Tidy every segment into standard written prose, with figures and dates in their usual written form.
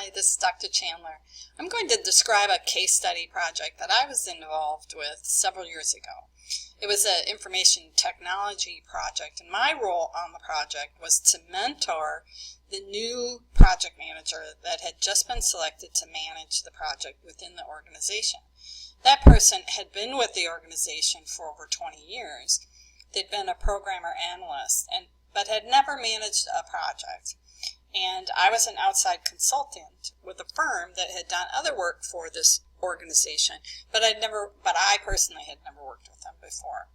Hi, this is Dr. Chandler. I'm going to describe a case study project that I was involved with several years ago. It was an information technology project, and my role on the project was to mentor the new project manager that had just been selected to manage the project within the organization. That person had been with the organization for over 20 years. They'd been a programmer analyst, but had never managed a project. And I was an outside consultant with a firm that had done other work for this organization, but I personally had never worked with them before.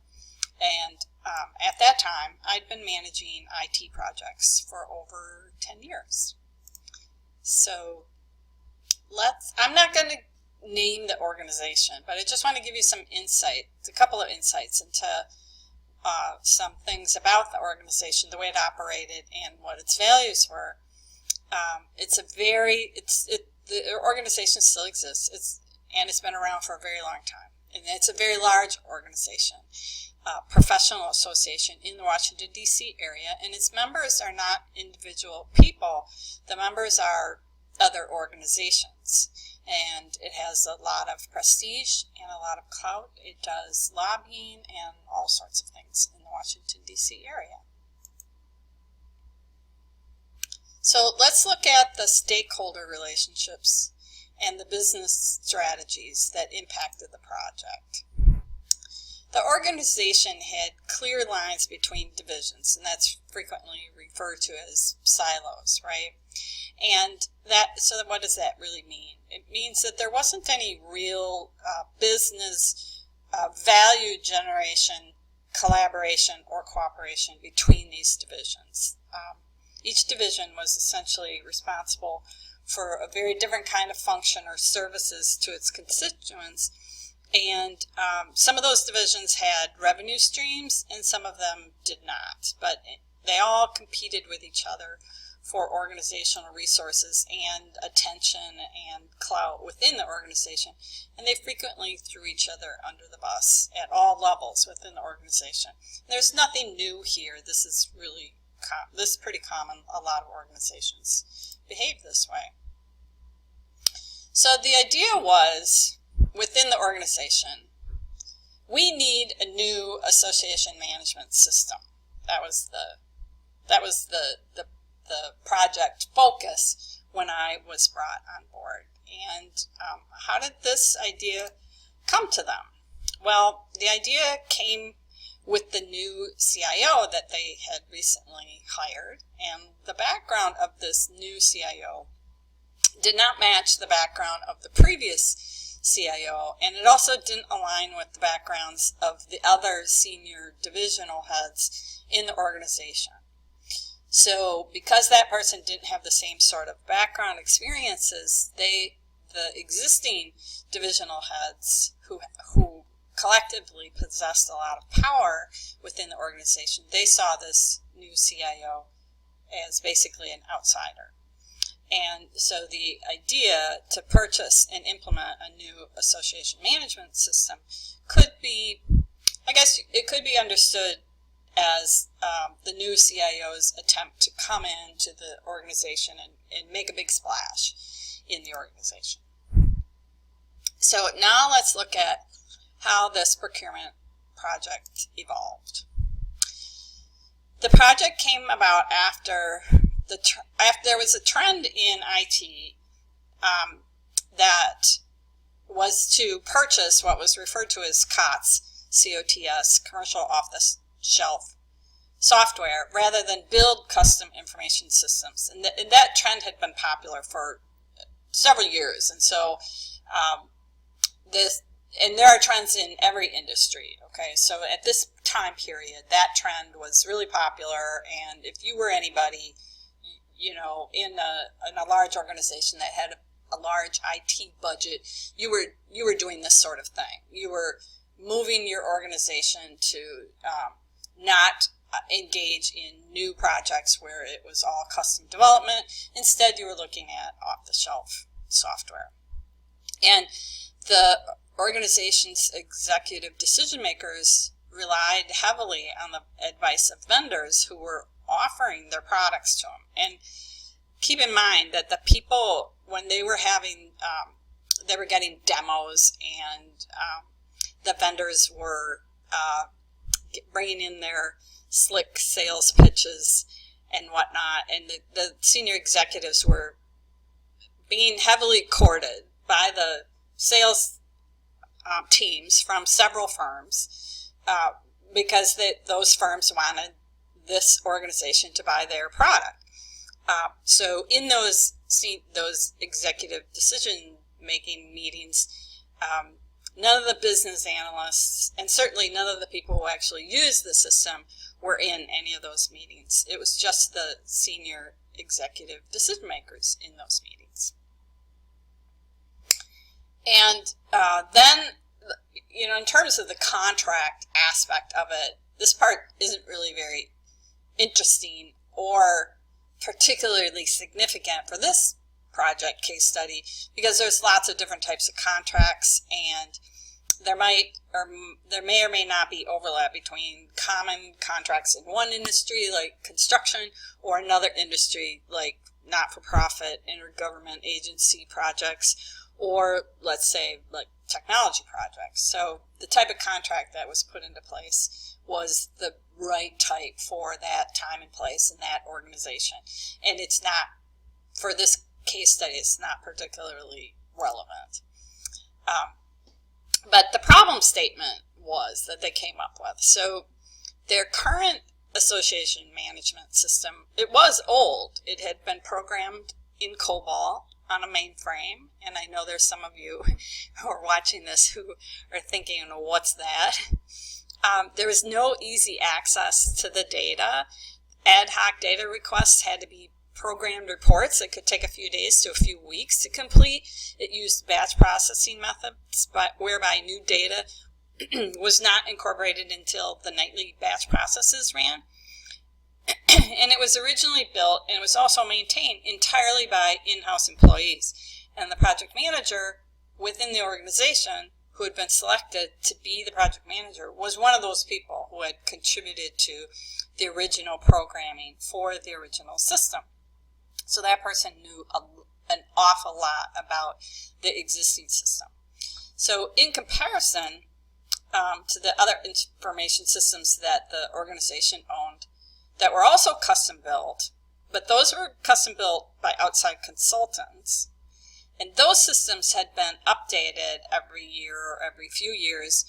And at that time, I'd been managing IT projects for over 10 years. So I'm not going to name the organization, but I just want to give you some insight, a couple of insights into some things about the organization, the way it operated, and what its values were. The organization still exists, and it's been around for a very long time. And it's a very large organization, professional association in the Washington, D.C. area, and its members are not individual people. The members are other organizations, and it has a lot of prestige and a lot of clout. It does lobbying and all sorts of things in the Washington, D.C. area. So let's look at the stakeholder relationships and the business strategies that impacted the project. The organization had clear lines between divisions, and that's frequently referred to as silos, right? So what does that really mean? It means that there wasn't any real business value generation, collaboration, or cooperation between these divisions. Each division was essentially responsible for a very different kind of function or services to its constituents, and some of those divisions had revenue streams and some of them did not, but they all competed with each other for organizational resources and attention and clout within the organization, and they frequently threw each other under the bus at all levels within the organization. There's nothing new here. This is pretty common. A lot of organizations behave this way. So the idea was, within the organization, we need a new association management system. That was the project focus when I was brought on board. And how did this idea come to them? Well, the idea came with the new CIO that they had recently hired, and the background of this new CIO did not match the background of the previous CIO, and it also didn't align with the backgrounds of the other senior divisional heads in the organization. So because that person didn't have the same sort of background experiences, the existing divisional heads who collectively possessed a lot of power within the organization, they saw this new CIO as basically an outsider. And so the idea to purchase and implement a new association management system could be, I guess it could be understood as the new CIO's attempt to come into the organization and make a big splash in the organization. So now let's look at how this procurement project evolved. The project came about after there was a trend in IT that was to purchase what was referred to as COTS, C-O-T-S, commercial off-the-shelf software, rather than build custom information systems. And that trend had been popular for several years. And so and there are trends in every industry, okay? So at this time period, that trend was really popular, and if you were anybody, in a large organization that had a large IT budget, you were doing this sort of thing. You were moving your organization to not engage in new projects where it was all custom development. Instead, you were looking at off-the-shelf software. And the organization's executive decision makers relied heavily on the advice of vendors who were offering their products to them. And keep in mind that the people when they were having, they were getting demos, and the vendors were bringing in their slick sales pitches and whatnot, and the senior executives were being heavily courted by the sales teams from several firms because those firms wanted this organization to buy their product. So in those executive decision-making meetings, none of the business analysts, and certainly none of the people who actually use the system, were in any of those meetings. It was just the senior executive decision makers in those meetings. And then, in terms of the contract aspect of it, this part isn't really very interesting or particularly significant for this project case study, because there's lots of different types of contracts, and there may or may not be overlap between common contracts in one industry like construction or another industry like not-for-profit intergovernment agency projects, or let's say like technology projects. So the type of contract that was put into place was the right type for that time and place in that organization. And it's not, for this case study, it's not particularly relevant. But the problem statement was that they came up with. So their current association management system, it was old. It had been programmed in COBOL on a mainframe, and I know there's some of you who are watching this who are thinking, what's that? There was no easy access to the data. Ad hoc data requests had to be programmed reports that could take a few days to a few weeks to complete. It used batch processing methods, whereby new data was not incorporated until the nightly batch processes ran. And it was originally built, and it was also maintained entirely by in-house employees. And the project manager within the organization who had been selected to be the project manager was one of those people who had contributed to the original programming for the original system. So that person knew an awful lot about the existing system. So in comparison to the other information systems that the organization owned that were also custom built, but those were custom built by outside consultants, and those systems had been updated every year or every few years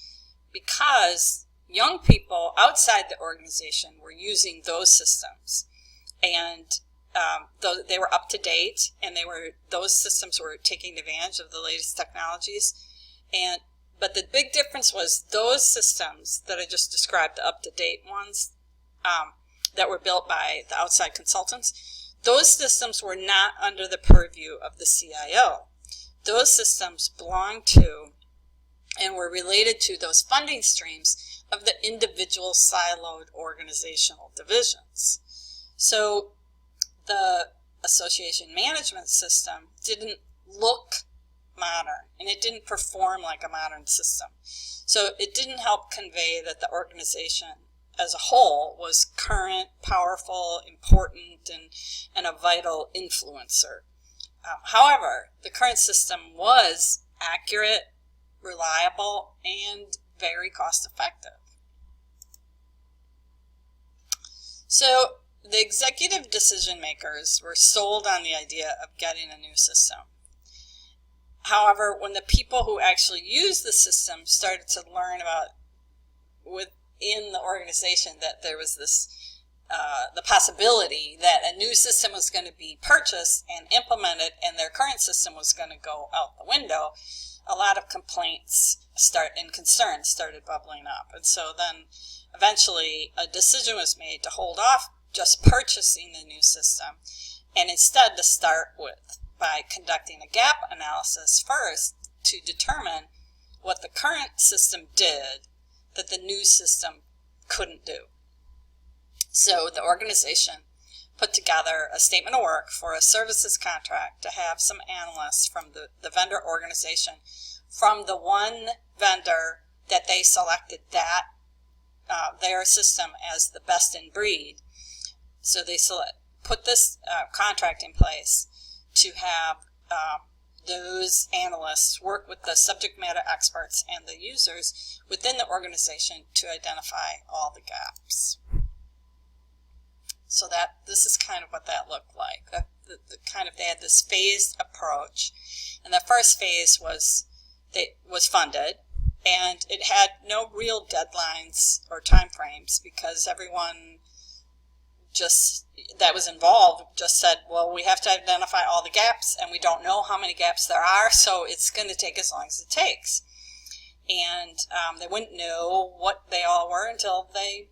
because young people outside the organization were using those systems, and they were up to date, and those systems were taking advantage of the latest technologies. But the big difference was those systems that I just described, the up-to-date ones that were built by the outside consultants, those systems were not under the purview of the CIO. Those systems belonged to and were related to those funding streams of the individual siloed organizational divisions. So the association management system didn't look modern, and it didn't perform like a modern system. So it didn't help convey that the organization as a whole was current, powerful, important, and a vital influencer. However, the current system was accurate, reliable, and very cost-effective. So the executive decision makers were sold on the idea of getting a new system. However, when the people who actually used the system started to learn about within the organization that there was this the possibility that a new system was going to be purchased and implemented and their current system was going to go out the window, a lot of complaints and concerns started bubbling up. And so then eventually a decision was made to hold off just purchasing the new system, and instead to start by conducting a gap analysis first to determine what the current system did that the new system couldn't do. So the organization put together a statement of work for a services contract to have some analysts from the vendor organization from the one vendor that they selected their system as the best in breed. So they put this contract in place to have those analysts work with the subject matter experts and the users within the organization to identify all the gaps. So that this is kind of what that looked like. They had this phased approach, and the first phase was funded, and it had no real deadlines or time frames because everyone that was involved just said, well, we have to identify all the gaps, and we don't know how many gaps there are, so it's going to take as long as it takes. And they wouldn't know what they all were until they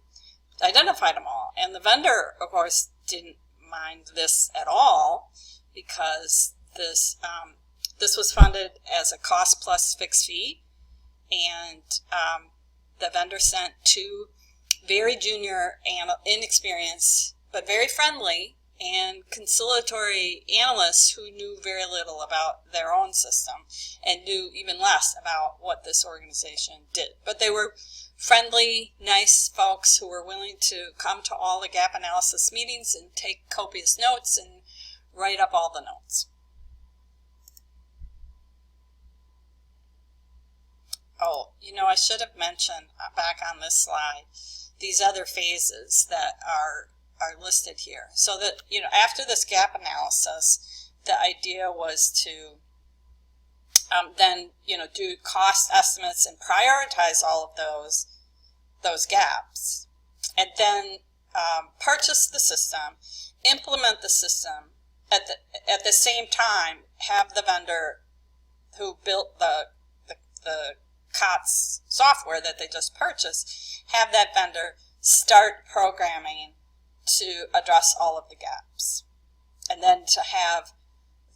identified them all. And the vendor, of course, didn't mind this at all because this was funded as a cost plus fixed fee, and the vendor sent two very junior and inexperienced but very friendly and conciliatory analysts who knew very little about their own system and knew even less about what this organization did. But they were friendly, nice folks who were willing to come to all the gap analysis meetings and take copious notes and write up all the notes. Oh, I should have mentioned back on this slide these other phases that are listed here. So that, after this gap analysis, the idea was to then, do cost estimates and prioritize all of those gaps, and then purchase the system, implement the system, at the same time have the vendor who built the COTS software that they just purchased, have that vendor start programming to address all of the gaps, and then to have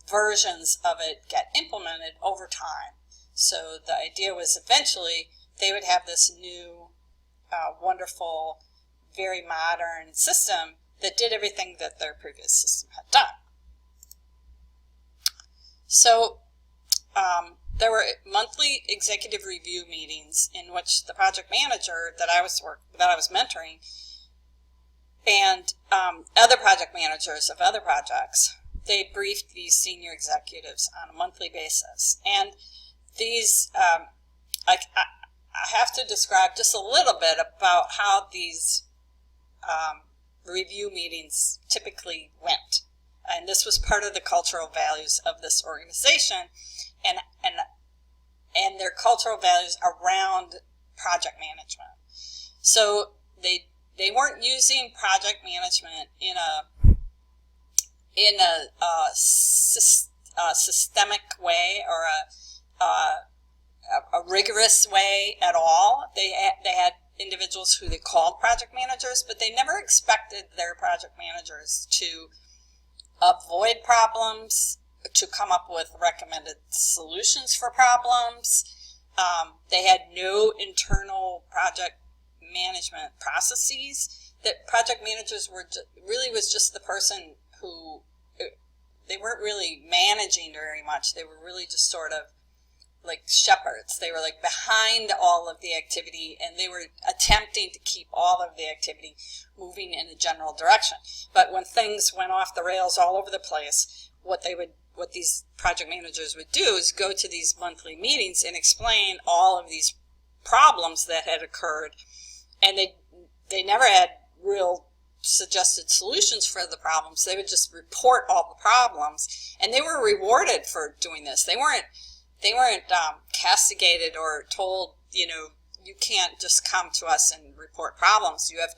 versions of it get implemented over time. So the idea was eventually they would have this new, wonderful, very modern system that did everything that their previous system had done. So there were monthly executive review meetings in which the project manager that I was mentoring and other project managers of other projects, they briefed these senior executives on a monthly basis. And these, I have to describe just a little bit about how these review meetings typically went. And this was part of the cultural values of this organization and their cultural values around project management. So they weren't using project management in a systemic way or a rigorous way at all. They had individuals who they called project managers, but they never expected their project managers to avoid problems, to come up with recommended solutions for problems. They had no internal project management processes. That project managers was just the person who, they weren't really managing very much. They were really just sort of like shepherds. They were like behind all of the activity, and they were attempting to keep all of the activity moving in a general direction. But when things went off the rails all over the place, what these project managers would do is go to these monthly meetings and explain all of these problems that had occurred, and they never had real suggested solutions for the problems. They would just report all the problems, and they were rewarded for doing this. They weren't castigated or told, you can't just come to us and report problems. You have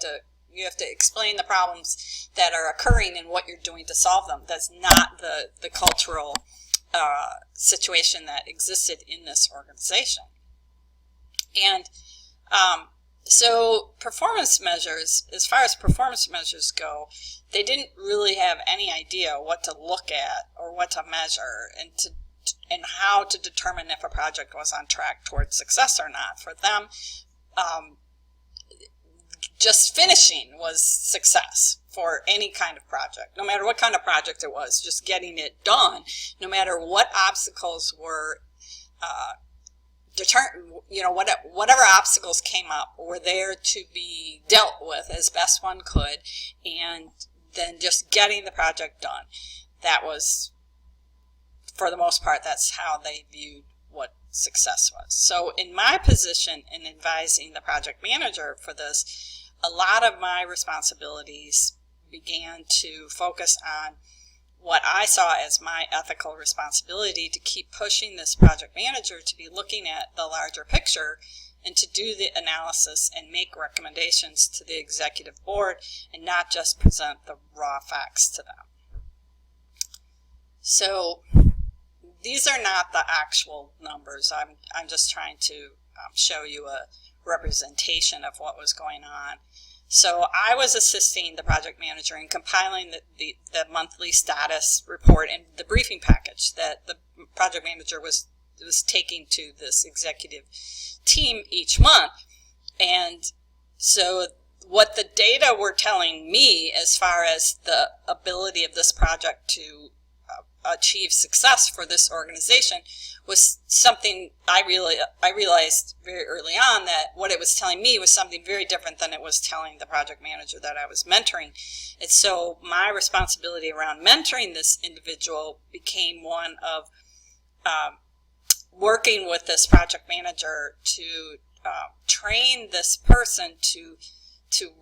to explain the problems that are occurring and what you're doing to solve them. That's not the cultural situation that existed in this organization. And so performance measures, as far as performance measures go, they didn't really have any idea what to look at or what to measure and how to determine if a project was on track towards success or not. For them, just finishing was success for any kind of project, no matter what kind of project it was, just getting it done, no matter what obstacles were whatever obstacles came up were there to be dealt with as best one could, and then just getting the project done. That was for the most part, that's how they viewed what success was. So in my position in advising the project manager for this, a lot of my responsibilities began to focus on what I saw as my ethical responsibility to keep pushing this project manager to be looking at the larger picture and to do the analysis and make recommendations to the executive board and not just present the raw facts to them. So these are not the actual numbers. I'm just trying to show you a representation of what was going on. So I was assisting the project manager in compiling the monthly status report and the briefing package that the project manager was taking to this executive team each month. And so what the data were telling me as far as the ability of this project to achieve success for this organization was something I realized very early on, that what it was telling me was something very different than it was telling the project manager that I was mentoring. And so my responsibility around mentoring this individual became one of working with this project manager to train this person to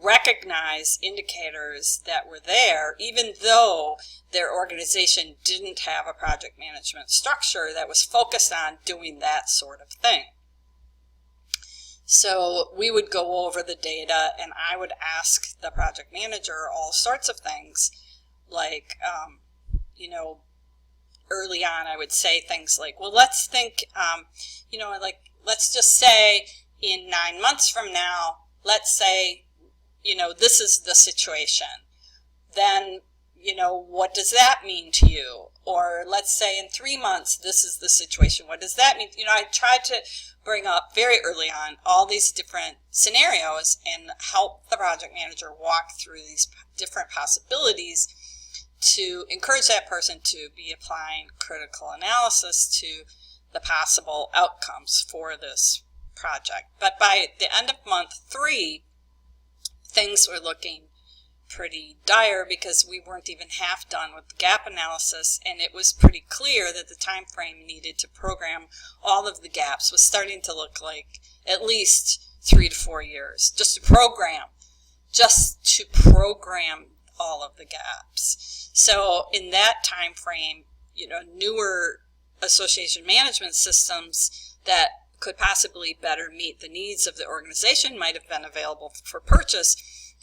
recognize indicators that were there, even though their organization didn't have a project management structure that was focused on doing that sort of thing. So we would go over the data, and I would ask the project manager all sorts of things, like, you know, early on I would say things like, well, let's think, you know, like, let's just say in 9 months from now, let's say, you know, this is the situation. Then, you know, what does that mean to you? Or let's say in 3 months, this is the situation. What does that mean? You know, I tried to bring up very early on all these different scenarios and help the project manager walk through these different possibilities to encourage that person to be applying critical analysis to the possible outcomes for this project. But by the end of month 3, things were looking pretty dire because we weren't even half done with the gap analysis, and it was pretty clear that the time frame needed to program all of the gaps was starting to look like at least 3 to 4 years just to program all of the gaps. So in that time frame, you know, newer association management systems that could possibly better meet the needs of the organization might have been available for purchase,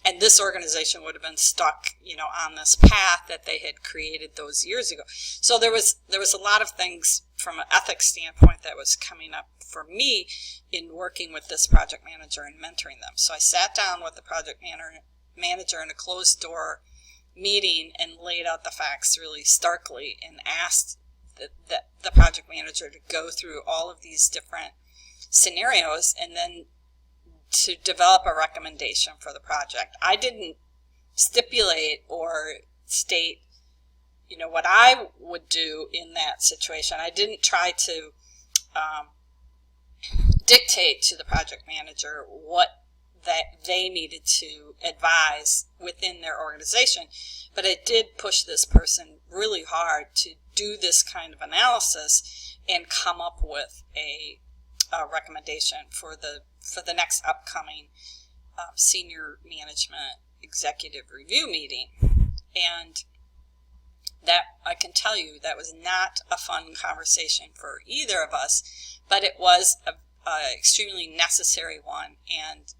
and this organization would have been stuck, you know, on this path that they had created those years ago. So there was a lot of things from an ethics standpoint that was coming up for me in working with this project manager and mentoring them. So I sat down with the project manager in a closed door meeting and laid out the facts really starkly and asked the project manager to go through all of these different scenarios and then to develop a recommendation for the project. I didn't stipulate or state, you know, what I would do in that situation. I didn't try to dictate to the project manager what that they needed to advise within their organization, but it did push this person really hard to do this kind of analysis and come up with a recommendation for the next upcoming senior management executive review meeting. And that, I can tell you, that was not a fun conversation for either of us, but it was a extremely necessary one and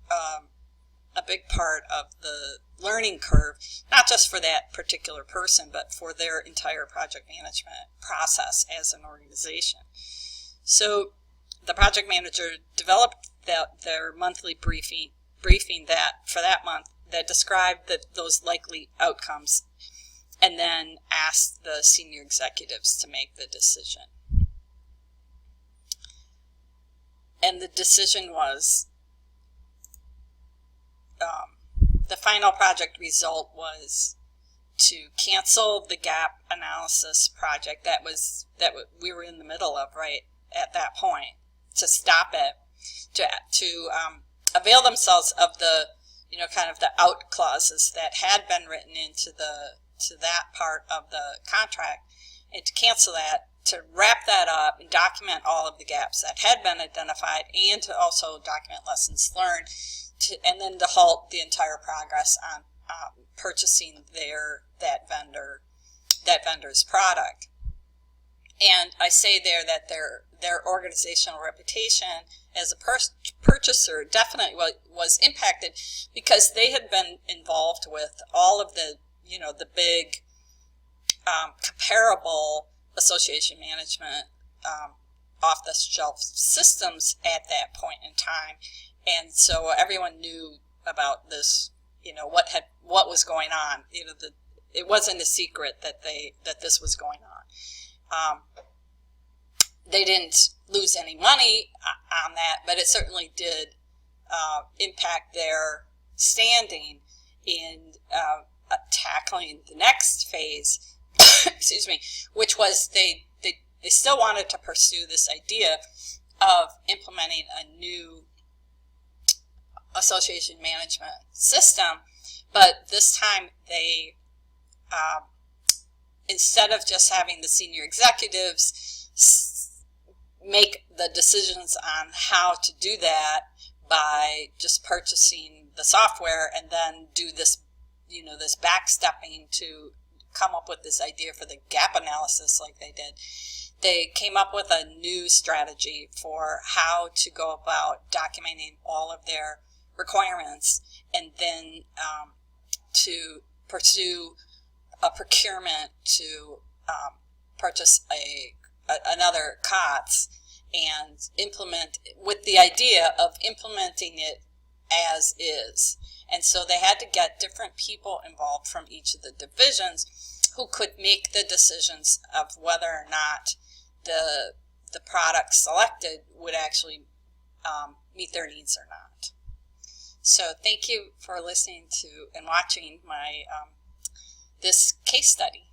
a big part of the learning curve, not just for that particular person, but for their entire project management process as an organization. So the project manager developed their monthly briefing that for that month that described those likely outcomes, and then asked the senior executives to make the decision. And the decision was, the final project result was to cancel the gap analysis project that we were in the middle of right at that point, to stop it, to avail themselves of the, you know, kind of the out clauses that had been written into that part of the contract, and to cancel that to wrap that up and document all of the gaps that had been identified, and to also document lessons learned, and then to halt the entire progress on purchasing that vendor's product. And I say there that their organizational reputation as a purchaser definitely was impacted, because they had been involved with all of the big comparable association management off-the-shelf systems at that point in time, and so everyone knew about this. What was going on. It wasn't a secret that this was going on. They didn't lose any money on that, but it certainly did impact their standing in tackling the next phase, excuse me, which was they still wanted to pursue this idea of implementing a new association management system, but this time they, instead of just having the senior executives make the decisions on how to do that by just purchasing the software and then do this, this backstepping to come up with this idea for the gap analysis like they did, they came up with a new strategy for how to go about documenting all of their requirements, and then to pursue a procurement to purchase another COTS and implement, with the idea of implementing it as is. And so they had to get different people involved from each of the divisions who could make the decisions of whether or not the product selected would actually meet their needs or not. So thank you for listening to and watching my this case study.